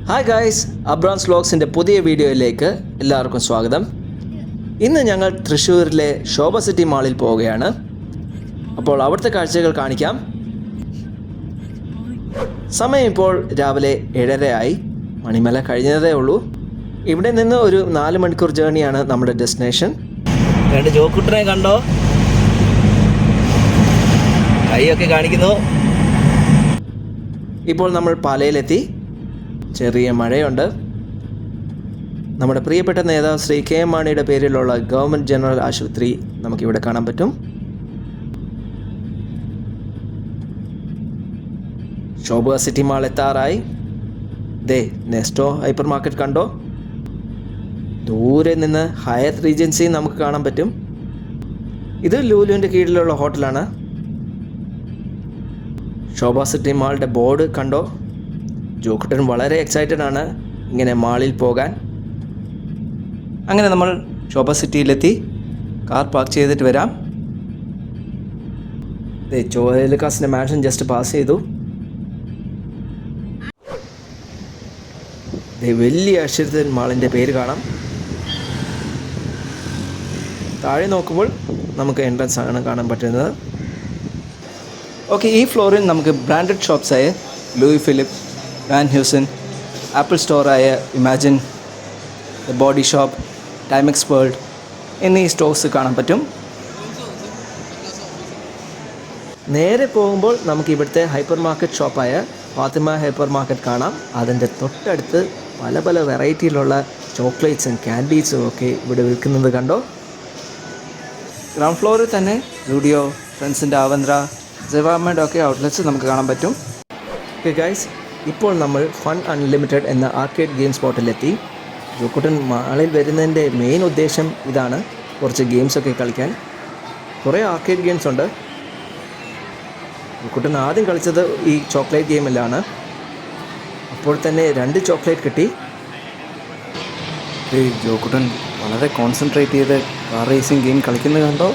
Hi guys, അബ്രാൻസ് വ്ലോഗ്സിൻ്റെ പുതിയ വീഡിയോയിലേക്ക് എല്ലാവർക്കും സ്വാഗതം. ഇന്ന് ഞങ്ങൾ തൃശ്ശൂരിലെ ശോഭ സിറ്റി മാളിൽ പോവുകയാണ്. അപ്പോൾ അവിടുത്തെ കാഴ്ചകൾ കാണിക്കാം. സമയം ഇപ്പോൾ രാവിലെ 7:30 മണിമല കഴിഞ്ഞതേ ഉള്ളൂ. ഇവിടെ നിന്ന് ഒരു 4 മണിക്കൂർ ജേർണിയാണ് നമ്മുടെ ഡെസ്റ്റിനേഷൻ. രണ്ട് ജോക്കുട്ടനെ കണ്ടോ? കൈയൊക്കെ കാണിക്കുന്നു. ഇപ്പോൾ നമ്മൾ പാലയിലെത്തി. ചെറിയ മഴയുണ്ട്. നമ്മുടെ പ്രിയപ്പെട്ട നേതാവ് ശ്രീ KM മാണിയുടെ പേരിലുള്ള ഗവൺമെൻറ് ജനറൽ ആശുപത്രി നമുക്കിവിടെ കാണാൻ പറ്റും. ശോഭ സിറ്റി മാൾ എത്താറായി. നെസ്റ്റോ ഹൈപ്പർ മാർക്കറ്റ് കണ്ടോ? ദൂരെ നിന്ന് ഹയത്ത് റീജൻസി നമുക്ക് കാണാൻ പറ്റും. ഇത് ലൂലുവിൻ്റെ കീഴിലുള്ള ഹോട്ടലാണ്. ശോഭ സിറ്റി മാളിൻ്റെ ബോർഡ് കണ്ടോ? ജോക്കുട്ടൻ വളരെ എക്സൈറ്റഡ് ആണ് ഇങ്ങനെ മാളിൽ പോകാൻ. അങ്ങനെ നമ്മൾ ശോഭ സിറ്റിയിലെത്തി. കാർ പാർക്ക് ചെയ്തിട്ട് വരാം. ചോലക്കാസിൻ്റെ മാൻഷൻ ജസ്റ്റ് പാസ് ചെയ്തു. വലിയ അക്ഷരത്തിൽ മാളിൻ്റെ പേര് കാണാം. താഴെ നോക്കുമ്പോൾ നമുക്ക് എൻട്രൻസ് ആണ് കാണാൻ പറ്റുന്നത്. ഓക്കെ, ഈ ഫ്ലോറിൽ നമുക്ക് ബ്രാൻഡഡ് ഷോപ്സായ Louis Philippe, Van Heusen, Apple സ്റ്റോറായ Imagine, the Body Shop, Timex World എന്നീ സ്റ്റോഴ്സ് കാണാൻ പറ്റും. നേരെ പോകുമ്പോൾ നമുക്ക് ഇവിടുത്തെ ഹൈപ്പർ മാർക്കറ്റ് ഷോപ്പായ ഫാത്തിമ ഹൈപ്പർ മാർക്കറ്റ് കാണാം. അതിൻ്റെ തൊട്ടടുത്ത് പല പല വെറൈറ്റിയിലുള്ള ചോക്ലേറ്റ്സും ക്യാൻഡീസും ഒക്കെ ഇവിടെ വിൽക്കുന്നത് കണ്ടോ? ഗ്രൗണ്ട് ഫ്ലോറിൽ തന്നെ സ്റ്റുഡിയോ, ഫ്രണ്ട്സിൻ്റെ ആവന്ദ്ര, സെവാമയുടെ ഒക്കെ ഔട്ട്ലെറ്റ്സ് നമുക്ക് കാണാൻ പറ്റും. ഓക്കെ ഗൈസ്, ഇപ്പോൾ നമ്മൾ ഫൺ അൺലിമിറ്റഡ് എന്ന ആർക്കേഡ് ഗെയിം സ്പോട്ടിലെത്തി. ജോക്കുട്ടൻ മാളിൽ വരുന്നതിൻ്റെ മെയിൻ ഉദ്ദേശം ഇതാണ്, കുറച്ച് ഗെയിംസൊക്കെ കളിക്കാൻ. കുറേ ആർക്കേഡ് ഗെയിംസ് ഉണ്ട്. ജോക്കുട്ടൻ ആദ്യം കളിച്ചത് ഈ ചോക്ലേറ്റ് ഗെയിമിലാണ്. അപ്പോൾ തന്നെ 2 ചോക്ലേറ്റ് കിട്ടി. ജോക്കുട്ടൻ വളരെ കോൺസെൻട്രേറ്റ് ചെയ്ത് കാർ റേസിംഗ് ഗെയിം കളിക്കുന്നത് കണ്ടോ?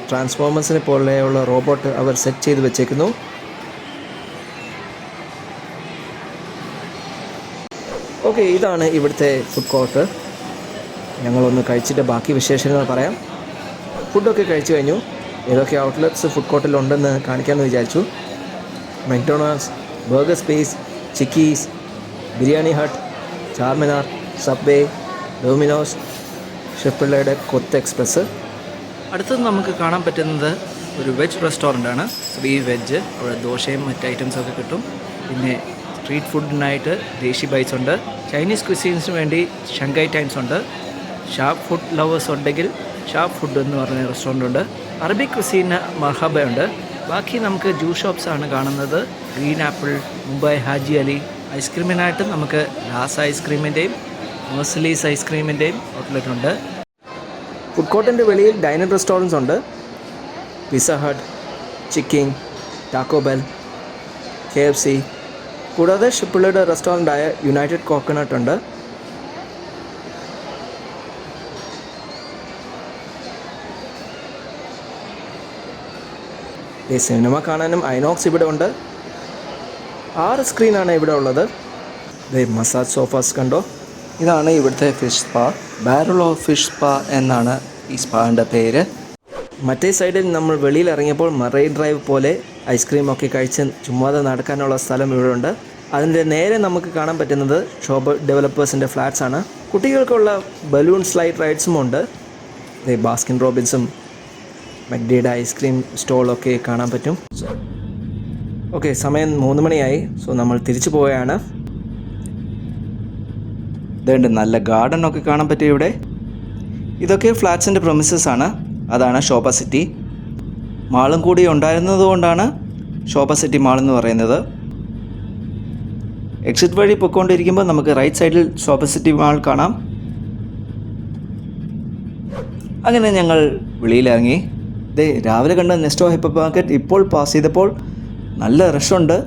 ട്രാൻസ്ഫോമേഴ്സിനെ പോലെയുള്ള റോബോട്ട് അവർ സെറ്റ് ചെയ്ത് വെച്ചേക്കുന്നു. ഓക്കെ, ഇതാണ് ഇവിടുത്തെ ഫുഡ് കോർട്ട്. ഞങ്ങളൊന്ന് കഴിച്ചിട്ട് ബാക്കി വിശേഷങ്ങൾ പറയാം. ഫുഡൊക്കെ കഴിച്ചു കഴിഞ്ഞു. ഏതൊക്കെ ഔട്ട്ലെറ്റ്സ് ഫുഡ് കോർട്ടിലുണ്ടെന്ന് കാണിക്കാമെന്ന് വിചാരിച്ചു. McDonald's, burger space, Chickies, biryani hut, Charminar, Subway, Domino's, ഷെഫ്പിള്ളയുടെ കൊത്ത് എക്സ്പ്രസ്. അടുത്തത് നമുക്ക് കാണാൻ പറ്റുന്നത് ഒരു വെജ് റെസ്റ്റോറൻ്റാണ്, ശ്രീ വെജ്. അവിടെ ദോശയും മറ്റ് ഐറ്റംസൊക്കെ കിട്ടും. പിന്നെ സ്ട്രീറ്റ് ഫുഡിനായിട്ട് ദേശി ബൈറ്റ്സ് ഉണ്ട്. ചൈനീസ് ക്വിസീൻസിന് വേണ്ടി ഷങ്കായ് ടൈംസ് ഉണ്ട്. ഷാപ്പ് ഫുഡ് ലവേഴ്സ് ഉണ്ടെങ്കിൽ ഷാപ്പ് ഫുഡ് എന്ന് പറഞ്ഞ റെസ്റ്റോറൻ്റ് ഉണ്ട്. അറബിക് ക്വിസീന് മർഹബ ഉണ്ട്. ബാക്കി നമുക്ക് ജ്യൂസ് ഷോപ്സാണ് കാണുന്നത്. Green apple, Mumbai Haji Ali. ഐസ്ക്രീമിനായിട്ട് നമുക്ക് ലാസ് ഐസ്ക്രീമിൻ്റെയും മേഴ്സലീസ് ഐസ്ക്രീമിൻ്റെയും ഔട്ട്ലെറ്റ് ഉണ്ട്. ഫുഡ് കോർട്ടിൻ്റെ വെളിയിൽ ഡൈനർ റെസ്റ്റോറൻറ്റ്സ് ഉണ്ട്. Pizza Hut, Chicking, Taco Bell, KFC. കൂടാതെ ഷിപ്പിളുടെ റെസ്റ്റോറൻ്റായ യുണൈറ്റഡ് കോക്കനട്ട് ഉണ്ട്. ഈ സിനിമ കാണാനും ഐനോക്സ് ഇവിടെ ഉണ്ട്. 6 സ്ക്രീനാണ് ഇവിടെ ഉള്ളത്. മസാജ് സോഫാസ് കണ്ടോ? ഇതാണ് ഇവിടുത്തെ fish spa. Barrel of fish spa എന്നാണ് ഈ സ്പാൻ്റെ പേര്. മറ്റേ സൈഡിൽ നമ്മൾ വെളിയിൽ ഇറങ്ങിയപ്പോൾ മറൈൻ ഡ്രൈവ് പോലെ ഐസ്ക്രീമൊക്കെ കഴിച്ച് ചുമ്മാതെ നടക്കാനുള്ള സ്ഥലം ഇവിടെ ഉണ്ട്. അതിൻ്റെ നേരെ നമുക്ക് കാണാൻ പറ്റുന്നത് ഷോപ്പ് ഡെവലപ്പേഴ്സിൻ്റെ ഫ്ലാറ്റ്സ് ആണ്. കുട്ടികൾക്കുള്ള ബലൂൺ സ്ലൈഡ് റൈഡ്സും ഉണ്ട്. ബാസ്കിൻ റോബിൻസും മക്ഡിയുടെ ഐസ്ക്രീം സ്റ്റോളൊക്കെ കാണാൻ പറ്റും. ഓക്കെ, സമയം 3 മണിയായി. സോ നമ്മൾ തിരിച്ചു പോവുകയാണ്. ഇതുണ്ട്, നല്ല ഗാർഡനൊക്കെ കാണാൻ പറ്റും ഇവിടെ. ഇതൊക്കെ ഫ്ലാറ്റ്സിൻ്റെ പ്രൊമിസസ് ആണ്. അതാണ് ശോഭ സിറ്റി. മാളും കൂടി ഉണ്ടായിരുന്നത് കൊണ്ടാണ് ശോഭ സിറ്റി മാൾ എന്ന് പറയുന്നത്. എക്സിറ്റ് വഴി പൊയ്ക്കൊണ്ടിരിക്കുമ്പോൾ നമുക്ക് റൈറ്റ് സൈഡിൽ ശോഭ സിറ്റി മാൾ കാണാം. അങ്ങനെ ഞങ്ങൾ വെളിയിലിറങ്ങി. രാവിലെ കണ്ട നെസ്റ്റോ ഹൈപ്പർ മാർക്കറ്റ് ഇപ്പോൾ പാസ് ചെയ്തപ്പോൾ നല്ല റഷുണ്ട്.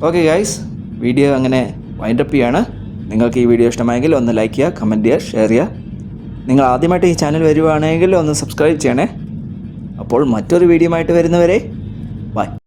ഓക്കെ ഗൈസ്, വീഡിയോ അങ്ങനെ വൈൻഡപ്പ് ചെയ്യാണ്. നിങ്ങൾക്ക് ഈ വീഡിയോ ഇഷ്ടമായെങ്കിൽ ഒന്ന് ലൈക്ക് ചെയ്യുക, കമൻറ്റ് ചെയ്യുക, ഷെയർ ചെയ്യുക. നിങ്ങൾ ആദ്യമായിട്ട് ഈ ചാനൽ വരുവാണെങ്കിൽ ഒന്ന് സബ്സ്ക്രൈബ് ചെയ്യണേ. അപ്പോൾ മറ്റൊരു വീഡിയോ ആയിട്ട് വരുന്നവരെ ബൈ.